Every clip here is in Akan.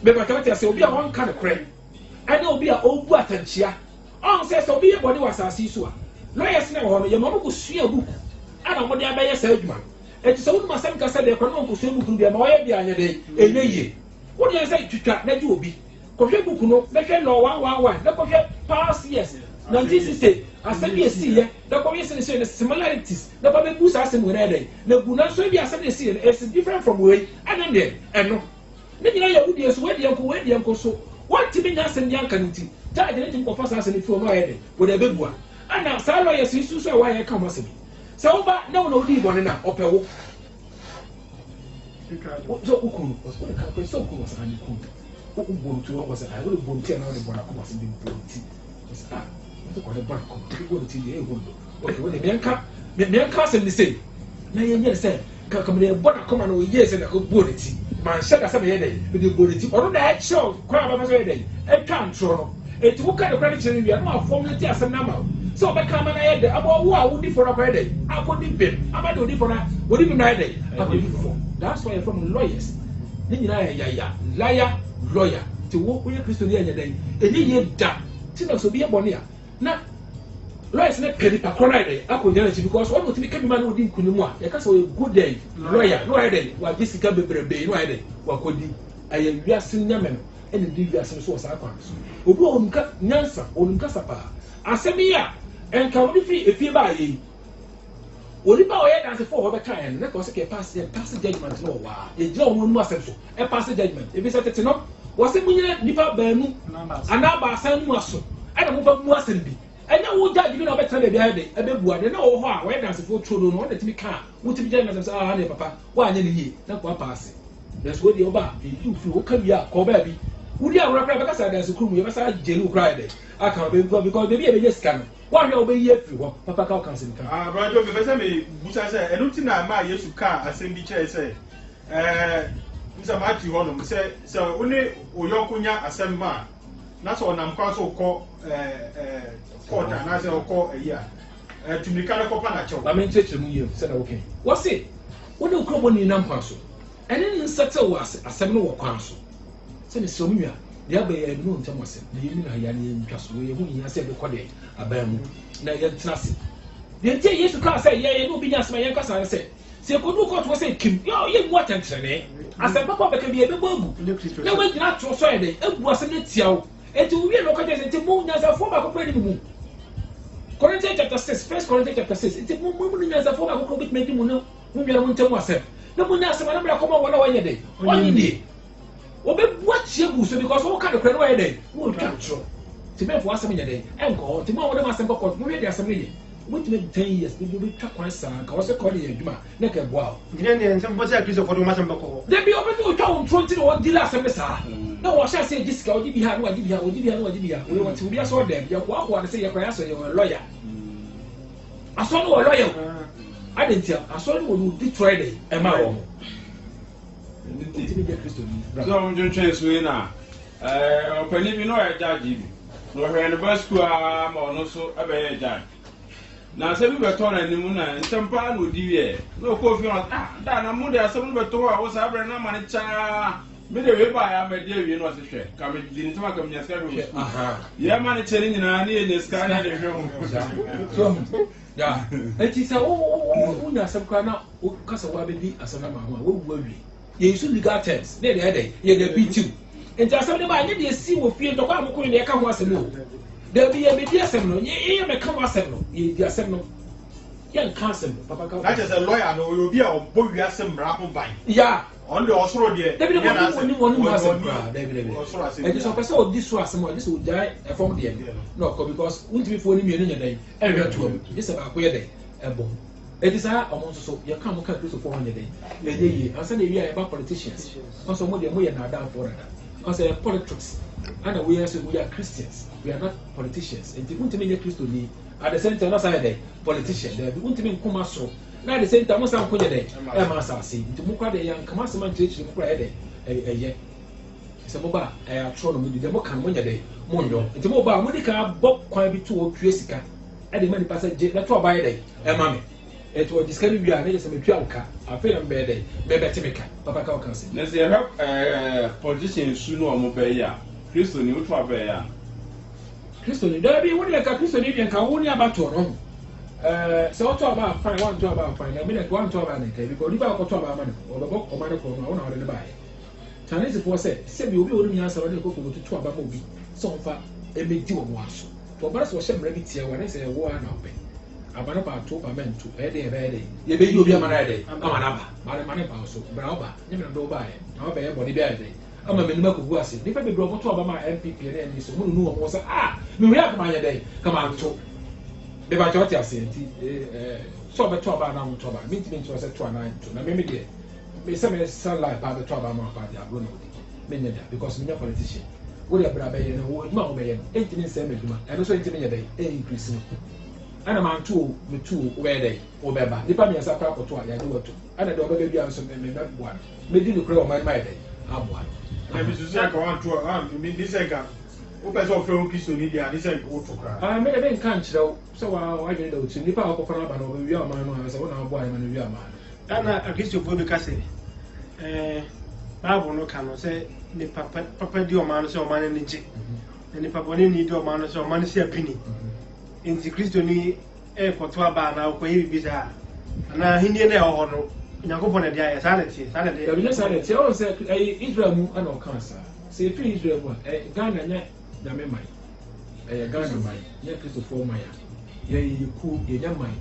beba ka te say obi a won ka ne kre ana obi a obu atanchia on say so obi e body wasase so a lawyers na ho no ye mo go sua book ana mo de abaye sa adwuma eti so wonu masam ka say de ko no ko sua book bi ma oye bi anya de enye wo de say twitwa na di obi ko hwe book no na hwe law 111 na ko hwe past years 1960 asem ye si ye da ko ye say the similarities da ba be busa asem we na dey na bu na so bi asem ye si is different from way and then eno ne nyina ye wudi so we de enko so what ti nya asem dia kan nti ta de nti ko fasa asem fi o ma ye dey we da be bua ana sa lo ye si so wa ye ka mo asem sa wo ba na wo odi bone na opewo so ukunu so ka ko so ko sa ni ku o bontu o sa ai wo bontu na wo bona ko asem bi bontu ah to ko le ba ko ti go ti ye go okay we de menka asem ni sei na ye nye se ka me bona ko ma no ye se na ko bonti man sha da se me ye dey me de bonti oro na e show ko ba ba so ye dey e twa ntro no eti wo ka de credit chere wi na afom ne ti asem na ma so be ka ma na ye dey abo wo a wo di for na ko ye dey akodi bem abade odi for na odi bem na ye dey akodi for that's why from lawyers ni nyina ya liar lawyer ti wo ye Kristo ni ye dey eni ye da ti na so bi ye bone a na lawyers na pedi pa corner dey akonya na chi because one go to be kebi man odi nkunimu a ye ka so good day lawyer dey wa jessica bebrebe no dey wa kodi aye wiase nyame no ene di wiase so sa akwan so obi onka nyansa onka sapa asemi a enka woni fi efie ba ye woni ba oye dance for be kan na ko se ke pass judgment no wa e je omo nu asem so e pass judgment e bi se tete no wo se munyina nipa baanu ana ba asan mu aso ana mo ba mu asem bi enya wo judge bi na obetra be bia de e be bua de na wo ho a we dance for tro no no timi kan wo timi judge na say ah na papa wa anya ni yi na ko pass yes wo de oba e you fi wo ka wi a ko ba bi wo di awura kra be ka sa dance krum ye ba sa jelu kra de aka be because baby e be just kan wa hwe obe ye fi ho papa ka o kan se kan ah brother be say me busa say enu ti na ma Yesu ka asem bi che say Mr. Matthew hono say oni oyokunya asem ma na so nam kwa so ko court na say ko eya tumika na ko pa na chew ba me ncheche mu yem say na okay wo say oni okrobo ni nam kwa so ene ni nsete wo asem no wo kwa so say ni so nwa de abaye no ntem asem na yemi na ya ni ntwa so ye hu nya say be ko de abamu na ye tena se de ntie Yesu ka say ye no bi nya asem ye nkasa say se ko du court wo say kim yo ye mu atentrene asem papa be ka bi e be bogu na we gina tro so ye de ebu asem na tiawo eti wo wie no ka je enti mu nya za fo ba ko pra ni mu Corinthians chapter 6 1 Corinthians chapter 6 enti mu nya za fo ba ko bit make mu no mu nwere mu ntem asem na mu nya asem na bra ko ma wona wanye de wanye ni wo be buachie gu so because wo ka de kra no wanye de wo twa tro ti be fo asem nya de enko ti mu wo de asem ko mu wie de asem ni what me 10 years we be twa kwan sa ka wo se ko de adwuma na ka boa gine ne nsem bo se Kristo fo do masem bako de bi obi to twa won tro nti wo dila asem sa na wo sha say Jessica oji bi ha no oji bi ha we want to be so dem ya kwa kwa say ya kwa so ye lawyer aso no lawyer adentia aso no wo Detroit dey e ma wo nti be Kristo ni so mo jonche so na opani bi no ya judge bi no hwe no ba school a ma no so abaye judge na se bi beto na nimu na ntempa no di wie no ko fi on da na mu de asem no beto a wo sa abre na ma ne cha me de we ba ya me de wie no se hwe ka me di ntama ka me nyaska hwe aha ya ma ne chere nyina na ye nyaska na de hwe ho so ya enti sa wo nya asem kwa na wo kasa wa be di asem na ma ho wo wu awie ye use legal terms na de ye de beat enti asem de ba nye de si wo fie to kwa amko ne ka ho asem no there be a media asem no ye me ka ho asem no ye di asem no ye nka asem papa ka that is a lawyer no obi a obo wi asem bra ho ban ya on the osoro de David woni asem bra David e just person o this asem o this o jai e form de no because won't be for ni mienu nya dai e hwe to am this ba ko ye dai e bo it is a omo so ye ka mo ka Kristo for 100 dai e ye ye asa na wi a ba politicians also mo de mo ye na down for that also politics and we are Christians we are not politicians and won't mean Kristo ni at the same time na say dai politician there won't mean kuma so na the same time mo san ko ye dai e ma sa se nti mo kwa de yan kama se man church mo kwa ye dai ye se mo ba atro no mo di mo kan mo ye dai mo ndo nti mo ba mo di ka bo kwan bi to o tue sika e de mani passage na to ba ye dai e ma me it was discovered we are some Pialka, I feel I'm better, Timika, Papa Calcas. Let's say, politicians soon or Mobaya, Christian, you try bear. Christian, there be one like a Christian Indian Kawonia Baton. So to about fine, one to about fine, I mean, like 1 to about it, because if I got to about money or the book or money for my own out of the buy. Chinese was said, Seb, you will only answer when you go to 2 about movie, so far, a big deal of once. For us was some rabbit here when I say a war and open. About about 2 per man to a day. You may be a man, I'm an money house, Brava, never go by, I'll be a body bad day. I'm a minimum of was it. If I be brought to about my MPP and this who knew was we have my day, come on to. The majority of so the trouble now trouble. Meeting was at 29 to maybe there. May some sunlight by the trouble by the Bruno. Because we are politicians. We are Brabayan and would not be 18 7 and also 18 a day, increasing. And among 2 with 2 where they or Beba. The family has a crap or 2. I do it. And I don't baby answer them that one. Maybe the crow my day. I'm one. I'm Mrs. Zaka to this second. Open so from Christian India, this is autocrat. I made a big country though, so I did those in the power of Panama over your man as I want to buy man. And I guess you will be Cassie. I will not come and say, the papa do man so man in the jig. And the papa need your man so man see a penny. In the Christian air for 12 bar now, for you bizarre. And I Indian or no go for a day, sanity. Sanity, I said, Israel and no cancer. Say, free Israel, Ghana. Yame mai Ghana mai ya Christopher Maya ya yiku ya nyamai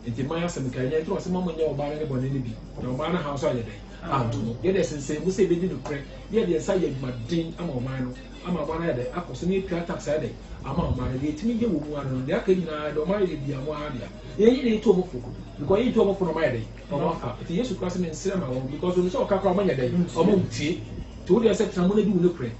enti Maya semika ya to asema manya oba ne bone ne bi na oba na house aye dey anto ye dey sense mu se be di no kre ye dey say ya madin ama oba no ama oba na dey akoso ne pia tax aye dey ama oba na dey timi je wo mu anu dey aka nyina do ma ye bia mo adia ye yi ne to mo fuku because yi to mo fuku no ma ye dey oba fa enti Yesu Christ me nsira ma won because no so okakra manya dey omo ntie to dey say tamo na bi wo no kre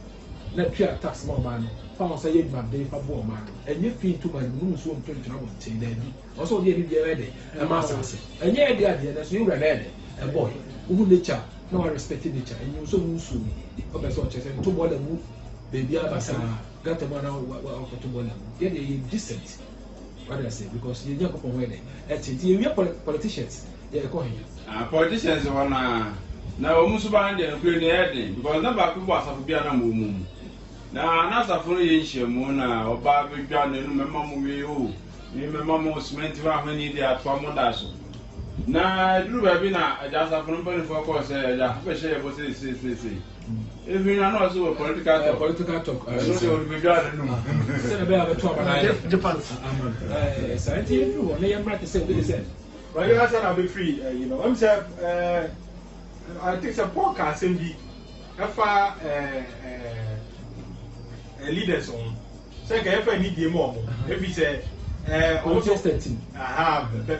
na pia tax ma oba no found say you man dey for man and you feel too man no so on 20 na won tin dey bi also dey bi dey ready e ma say and you dey there na so you ready a boy who nature no respect nature and you so musu o be so chese to bola mu baby abasa gata man wa to bola mu dey decent what I say because you just go where dey e we politicians they go here politicians wanna na o musu ba ndé no kure ne head because na ba ko bo asafo bia na mo na nasafo ye nhyiamu na oba bedwa na enu mema mo we o ni mema mo cement wa hwani dia to amoda so na duru ba bi na ajasafo no bani fo ko se ja fe she bo se even na no so political talk so de o bedwa na nu se na be a to abana Japan santi you na yam right say we say right you say na be free you know I'm say I think some podcast bi afa leaders on say ka efa ni die mo e bi say consistent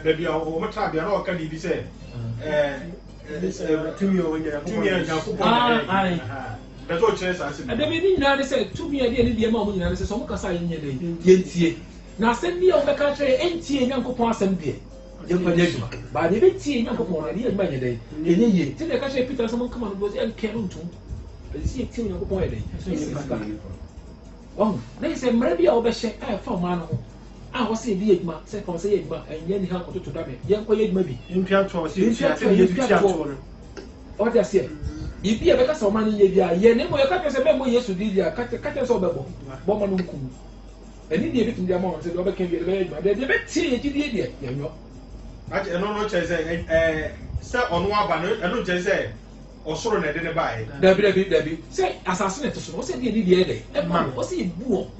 baby o mo tra bia na o ka di bi say tumi o nya kupon but o chere sa se and the be nyina ne say tumi e die ne die ma o nyina ne say so mo kasa yen dey yentie na asem bi o be ka kire entie nyankopon asem bi ye kwa nyejuma ba de be tie nyankopon na ye nyuma nye dey enye ye ti de ka kire Peter so mo kama no go say kero ntu e si tie nyankopon ye dey oh they say maybe I will share for man ah was say be eduma say come say eduma enye ni ha ko to dabe ye ko eduma bi impia to say impia to o dey say e bi e be ka so man ye bia ye ne mo ye ka say be mo Yesu di dia ka so be bo man nku eni die bi tin dia mo say do be kan bi be eduma de be tie ye di die ye nyo ati eno no che say onu aba no eno che say osoro na de ne bae dabi say assassin to so say die dey e man o say bu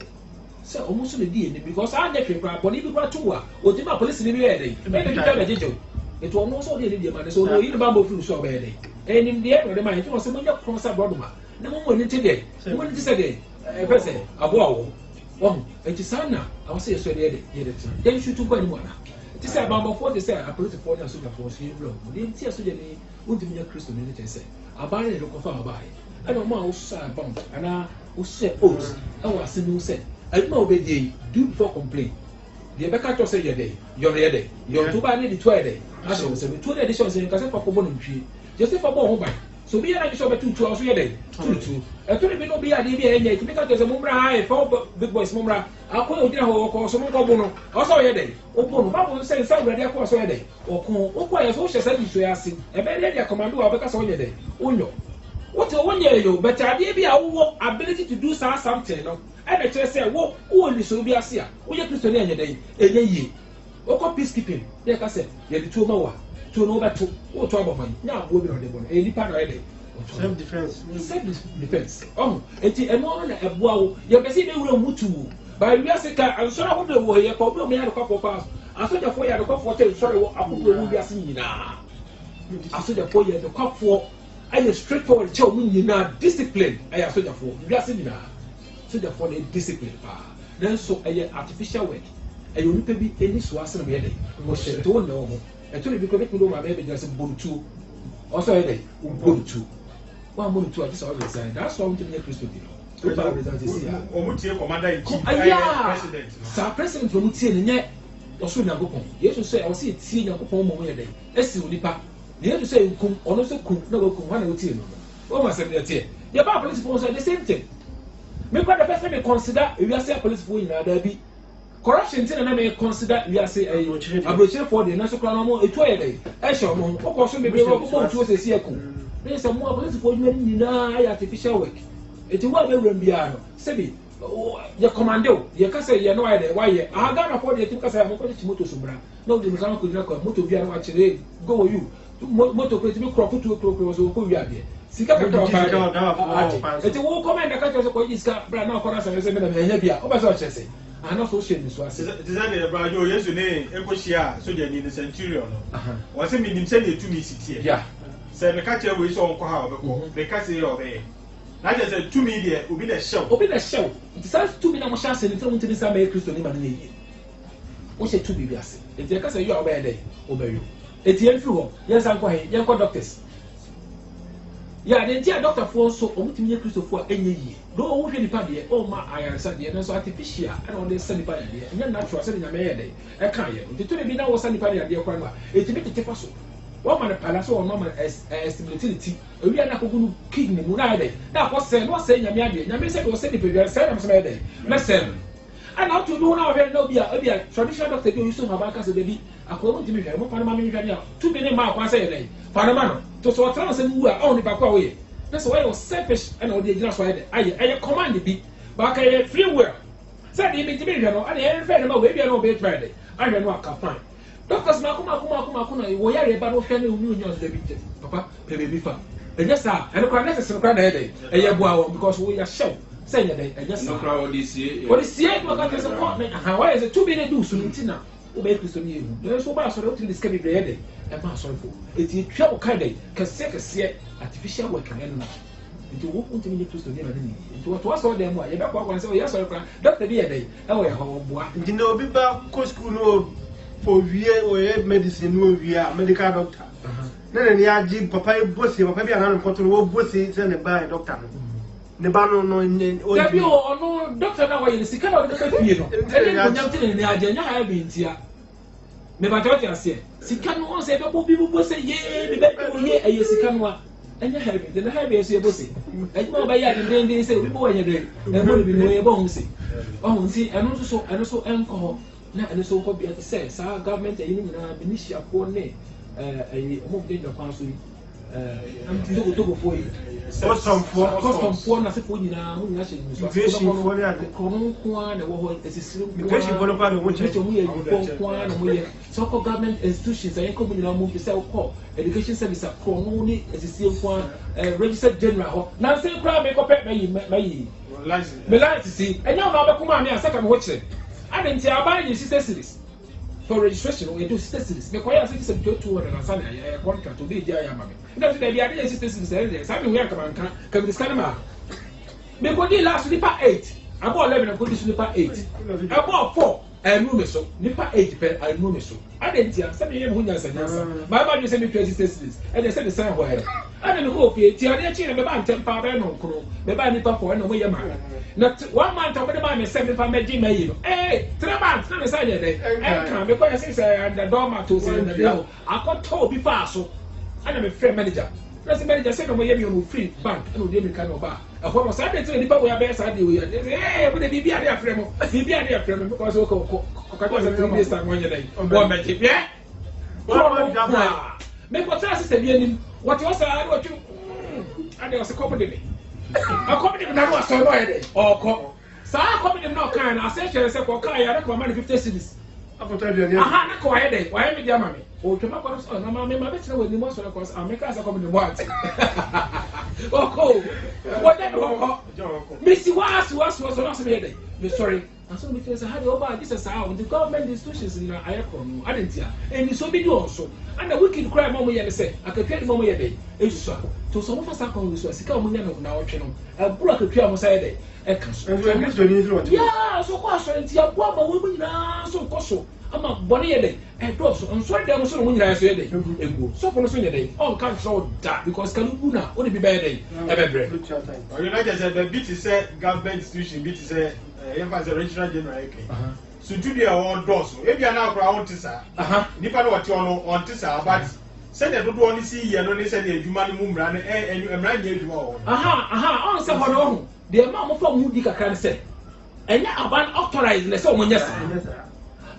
say almost the DNA because I get people but if you go to o ti ma police ni be dey e be dey jejo it almost all dey man so no you ba mo feel so be dey enim dey no dey man it was money cross abroad ma na mo ni ti dey mo ni ti say dey e be say abo awo e ti sana I was say so dey then shoot to go ni mo na ti say ba mo for dey say a police for na so da for see bro dey ti so dey ni won't be a Christian ni ti say abare dey ko fa abare and o ma o sa bomb ana o say oats e wa se no say I know obey do before complain. The Becca say your day, your day, your 2 by the 12 day. I shall say 2 editions in Casa for Bonum tree. Just if I bought by so be na so betu tu also ye dey tu to be no be ade bi enye ti make say mumra high for big boys mumra akọ odi na ho ko so mo ko bu no also ye dey obo no babu say ready akọ so ye dey okun okọ ye so hye bi so ya ase e be dey commando wa be ka so ye dey onyo what you want yo but ade bi a wo ability to do something no e be chere say wo ni so bi ase a wo ye Kristo na enye dey enye yi okọ peacekeeping dey ka say ye di tu ma wa to no beto wo to abofan nya abo bi no de bo no e nipa na ye dey self defense enti eno na eboa wo ye be say be wura mutu ba wi ase ka ansoro ho de wo ye ko bi o me ya ko pa asoja fo ya ko fo te sori wo akoko wo bi ase nyina asoja fo ye de ko fo aye straightforward che o mu nyina discipline aye asoja fo bi ase nyina asoja fo na discipline pa then so aye artificial work aye onipa bi eni so ase na me de mo hye to na wo eto le bi ko be ma be just bontu also ye de bontu wa bontu a just always say that's why we need Kristo bi omutie commander in chief president sa president omutie ne nye oso nyakopon yesu say o say tie nyakopon mo ye de esi onipa ne yesu say nkum ono so kum na go kum wa na otie no o ma say tie ye ba police force the same thing me kwa the person me consider we say police force ina da bi corruption tin na me consider we say abrochire for the national plan mo etu ye de e hye mo o ko so me be wo ko tu o se sie kum ne say mo police force nyina ya artificial work eti wa be wrem bia no sebi ye commando ye ka say ye no wa de wa ye aga na for de tim ka say mo ko ti moto so bra no de meka ko dina ko moto bia no wa chere go you moto ko ti mi crop to so ko wi ade sika ka to ba eti wo commando ka to so ko iska bra na ko na say me na me nya bia o ba so chese ana so she ni so ase design bra yo yesu ne ekoshia soja ni centurion no wa se mi nim se ne tu mi sitie yeah se me ka chere we so onko ha obeko me ka say obey na je say to me there obi na show it says to me na mo chance ni temu tini sa me Kristo ni ma na yi o se to bi bi ase enti ka say you obey dey obey you enti en fi ho yes anko he yen ko doctors ya de enti doctor fo so o mutimi ye Kristo fo enye yi do o hwe nipa de o ma ayansa de na so artificial and on the send nipa de nya natural say nya me ye dey e kan ye enti to bi na wo send nipa de kwa no enti bi tete fa so one man palace or normal stability we are not going to kidney munade na ko say no say nyame ade nyame say we say the previous say am say dey na say and how to do now we no be traditional doctor dey use no banka say dey akọ mo timi hwe mo panama mi hwe ya tu be ne ma kwa say dey panama no to so tra say mu a on the back away na so we selfish and all the so dey aye command bi ba ka free will say dey me timi hwe no and e fe no we bia no be try dey ahwe no aka fine doctors na kuma wo ya reba no hwe na unu nyo de bi papa pe be bi fa enye sa ene kwa necessary kwa na ede eye boa wo because we ya show say nya de enye sa no kwa odie no ka say ko na why is it to be na do so ntina wo be Kristo ni ehu no so ba so re uti discover be ede e ma so fo eti twa wo kai de kase artificial work na no eti wo unti ni Kristo ni na ni eti wo to so de mo ye be kwa say o ya so kwa doctor bi ede e wo ya ho boa ntina obi ba ko school no for wie o ye medicine no wie medical doctor na ni aji papa e bosi papa bi ana nkoto wo bosi se ne ba doctor no ne ba no o ya bi o no doctor na wa ye sika na o de ka fie no e ni nyam tin ni aje nya ha bi ntia me ba tawo ti ase sika no on se be bo bi bosi ye ni be o ye aye sika no a enya ha bi de ha bi so ye bosi e ma ba ya de se bi bo nya de e mo bi no ye bo hu se o hu si eno so enko na ene so ko bi ati say sa government ayi ni na benishia ko ne mo de da kwa so to fo yi custom na se fo nyina mo nyina she ni so fo ya de ko no kwa na wo ho esisiru immigration fo no kwa no mo che mo ye ko kwa na mo ye so ko government institutions ayi ko mo nyina mo bi say ko education service ko no ni esisiru kwa registered general ho na se kra me ko pe me license si enya na be kuma me asaka me ho kire adenti aban yi sister series for registration we do sister series me kwaya sister series to 200 na sana ya contract to be dia ya mame nda se dia dia sister series there sabi we aka banka ka bi scan ma me ko di last nipa 8 abo 11 ko di nipa 8 abo 4 enu me so nipa 8 per enu me so adenti sabi ye mo nya sanya ma ba ju se me sister series e dey say the same ho ana me ko pie ti ade chi na me ba ntem pa ba no nkro me ba nipa 4 na mo ye ma na 1 month of them me say me fa meji mayi no 3 months na me say dey kan me ko say the dorma to say na dey akoto bi fa so ana me frame manager na se manager say no mo ye mi on free bank na odi mi kan oba ahọ no sa dey tell nipa we abẹ sa dey we we dey bibi ade afrẹ mo because o ko ka say 3 days time won ye dey bo me je ye me ko tell sister bi anim what you say I what you ade o se ko de me a ko de na no so no ye dey o ko sa ko de no kan na say share say ko kan ya re ko man 50 cedis after the year aha na ko ye dey wa ye me dia mame o twema ko so na mame ma be tell we ni mo so na ko am me ka say ko de mo ati o ko what dey o Missy was not made. Miss sorry. And so because I had over this as how the government institutions in Ayakon, I didn't hear. And you so be also. And the wicked crime moment you say, I can tell the moment day. It's so. To some of us are going to see come on now channel. A block of Piamo Saturday. A castle. Yeah, so question. Tia Boba women now so coso. I'm a bonny day. And also, I'm sorry, there was so many days a day. So for the day, all can't so that because Kalubuna would be bad day. You like I said, the beat is a government institution, beat is a registrar general. So to be our doors. If you are now ground to sir, Nippon what you on to sir, but send a good one see you don't listen to human moon run and you run you tomorrow. On some one, the amount of Mudika can say. And now about authorizing the so many yes.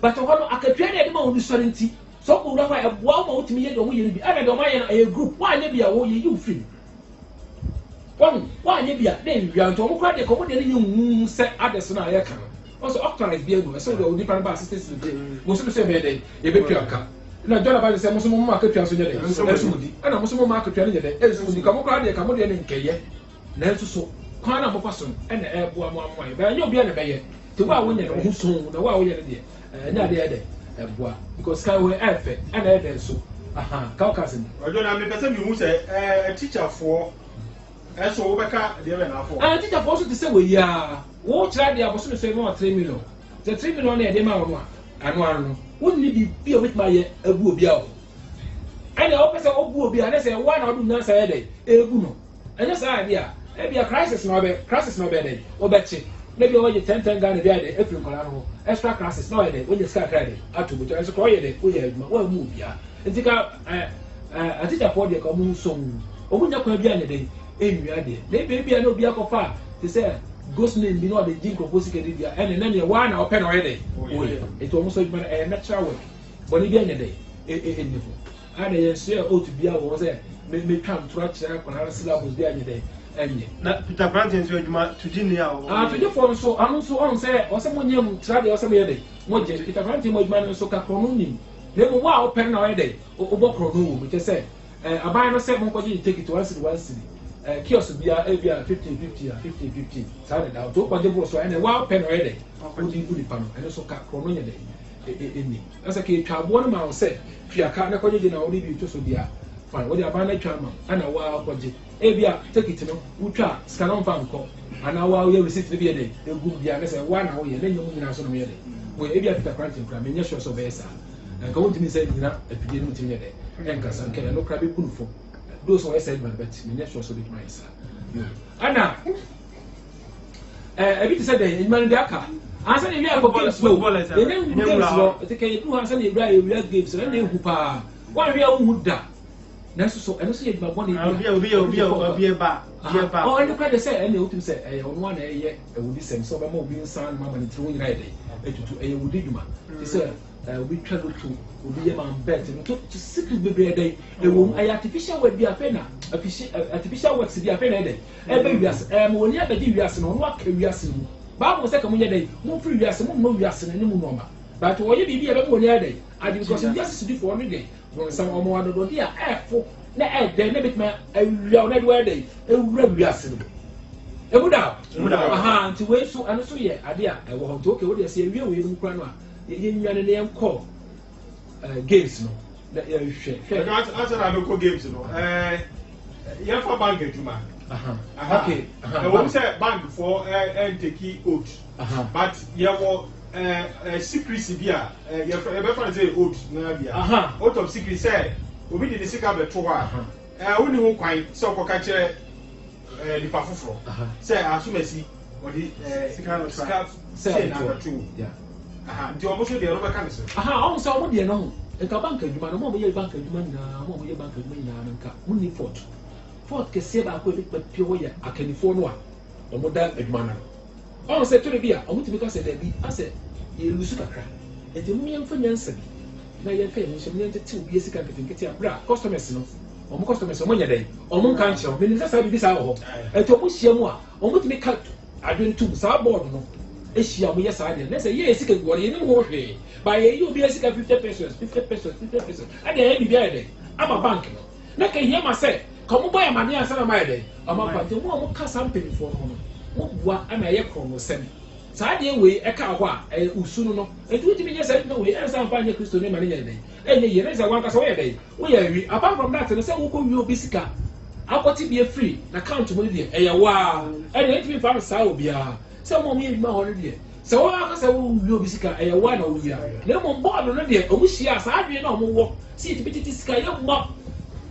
But I can tell you about the sovereignty. So who have a wow to me and we be added on a group. Why maybe a way you feel? Why maybe a name you are to cry the commodity you set others on our account. Also, authorized be able so the different assistance today. Muslim say, a bit your car. Now, John about the Muslim market transaction, and a Muslim market transaction, as we come across the commodity in Kaya. Then so, Kwana Mopason and the air one way, but you'll be a bay to wow win who soon the wow year. Not the other, because Skyway Alpha and Eden so. Caucasin. I don't have a person who say a teacher for. And so Becca, the other now for. I think I've also to say, we are. What tried the apostle say more 3 million. The 3 million a demo and one. Wouldn't it be with my a boobiao? And the officer of boobia, and I say, why not do not say a day, a guno. And that's idea. Maybe a crisis no better, or better. Maybe when you 10 gun a day, every colonel, extra classes no day, when you start credit, out to which I call it, we have one move ya. And think I teach a body a common song, or when you could be any day, in reality. Maybe I know be a far to say, ghost name, you know, the jink of Pussy, and then you one or pen already. It's almost like a natural work, but again a day, and I say, oh, to be able to say, may come to watch our syllables there any day. Peter Branton to Ginia. To the phone, so I'm so on say, or someone young tried or some day. What Peter Branton was man so cacronim. They were wow pen already, or Bocro, which I said, a buy no 7 you take it to us in 1 city. Kiosk be a 50-50, started out to open the boss and a wow pen already. Put the panel and also cacronia day. As a kid, one man said, Pia can't according to our review to Sodia. Fine, what the abandoned charmer and a wild budget. Abia, take it to know, Utra, Scanon Fanco, and now while you receive the day, the good be a 1 hour, and then you move in our mere day. We Abia Peter Cranton, Cram, and yes, so Bessa. And go to me say, you know, a beginning to me, and Cassan can no crabby punfo. Those who I said, but yes, so big my son. Anna, a bit said in Mandaka. Answer the real football, the name you answer the real games, and then Hoopa. Why real wood that? So, and see my money. I'll be a bar. Oh, and the credit say, and the ultimate say, on 1 year, I will be sent so more being son, mamma, and throwing ready to a woodima. He said, we travel to be a man bet and to sit with baby a day. The room, I artificial would be a penna, artificial works to be a penna day. Every years, when you have a devious and on what curiosity. Bob was second day, more free yes, more yes, and no more. But when you be a little day, I did because yes to do for one day. When some more other dear, for then a bit man, a real day, a real a would out. To wait so and so, yeah, idea. I will talk with you, say, real in Crana. You name call games, no. Answer our local games, no. You have a bank to man. Okay. I won't say bank for and take oat. But you have secrecy beer. You have a say oat, Nabia. Out of secret say, we did the sick of the tour. Only who quite so for catch the Pafufro. Say, I assume I see what the say number 2. Yeah. The almost the other cancer. Also, what do you know? A bank, you might know bank, you might know bank, you might know, money fort. fort kɛseɛ baako ebi pɛ hɔ yɛ akannifoɔ no a wɔn da adwuma no ɔn sɛ toro bi a wɔn tumi ka sɛ dɛbi asɛ yɛ lusu kakra ɛdi mu yɛn fɛ nyansa bi na yɛn fɛ yɛn nhyɛn yɛn tete obi esika nketenkete abira customers no wɔn customers wɔn nyɛ dɛ wɔn nka nkyɛn wɔn nisa saa bibi saa wɔ hɔ ɛti wɔn hyia mu a wɔn tumi ka adwene tum saa board no ehyia wɔn yɛ saa deɛ na sɛ yɛ esika wɔn yɛ nim hɔ hwee ba yɛ yi obi esika 50 pesos ɛdi yɛ bibi ayɛ dɛ ama bank no na ka yɛ ma sɛ kɔn bɔ yɛ ma ne ansa na ma yɛ dɛ ɔmo apante mu a wɔn kasa mpanyinfoɔ no no wɔn bua ama ɛyɛ kɔn no sɛm saa deɛ wei ɛka hɔ a ɛyɛ usu no etu ti mi nyɛ sɛ ɛna wei ɛnsa nfa nyɛ kristo ne ma ne nyɛ dɛ ɛnyɛ yɛ ne sɛ wɔn ankasa wɔyɛ dɛ wɔyɛ awi apart from that no sɛ wɔkɔ wi obi sika akɔti bi efiri na account mu no deɛ ɛyɛ waa ɛna etumi fa saa obiara sɛ wɔn yɛ edwuma hɔ no deɛ sɛ wɔn akasa wɔn wi obi sika ɛyɛ waa na wɔwia na wɔn bɔɔdo no deɛ wɔn hyia saa adwene na wɔn wɔ si eti bi titi sika yɛ mma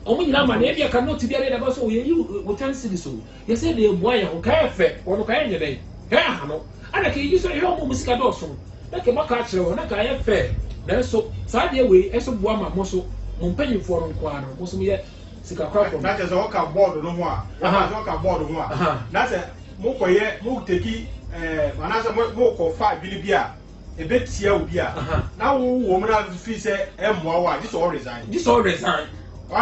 wɔn nyinaa ma na ebi aka note bi ara yɛ daba so wɔyɛ yi wɔtan siri so yɛsɛ de emu ayɛ ho kaayɛ fɛ wɔn kaayɛ nyɛ dɛ kaayɛ ahano ana ka yi so yɛ wɔn sika dɔɔso na ka maka akyerɛ wɔn na kaayɛ fɛ nanso saa deɛ wei ɛso boa ma mo so mo mpanyinfoɔ no nko ara mo so yɛ sika kora fam. na kyerɛ sɛ wɔka bɔɔdo no ho a wɔka bɔɔdo ho a na sɛ mokɔyɛ moteki anaasɛ mokɔ fa adwene bi a ɛbɛtia wo bi a na wowɔ mu no firi sɛ ɛmmoa wo a gye sɛ ɔresign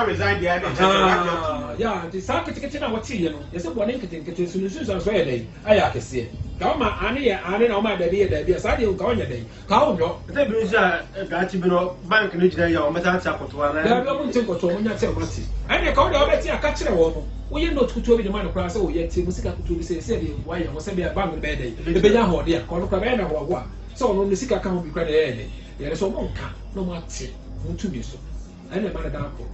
resign deɛ ne kyerɛ ya nti saa ketekete na wɔteeɛ no yɛsɛ bɔne nketenkete so no nsunsuanso yɛ dɛn ayɛ akɛseɛ ka woma ane yɛ ane na woma dabi yɛ dabi a saa deɛ nka wonyɛ dɛn ka wonyɔ ɛsɛ bi nso a gaakye bi no bank no gyina yɛ a wɔmɛsa ate akɔtoa na dabi ɔmo nte nkɔtoɔ ɔmo nya kyerɛ ɔmo ate ɛne ka wode wɔbɛte aka kyerɛ wɔn no woyɛ note kutuo bi de ma no koraa sɛ woyɛ te mu sika kutuo bi sɛ deɛ woayɛ ho sɛ bia bank no bɛyɛ dɛn ɛbɛnya ahoɔden a kɔno koraa bɛyɛ na hoaho a sɛ ɔno no sika ka ho bi koraa na ɛyɛ dɛn yɛrɛ sɛ ɔmo nka na ɔmo ate mo ntumi so ɛna ɛma no da akɔ.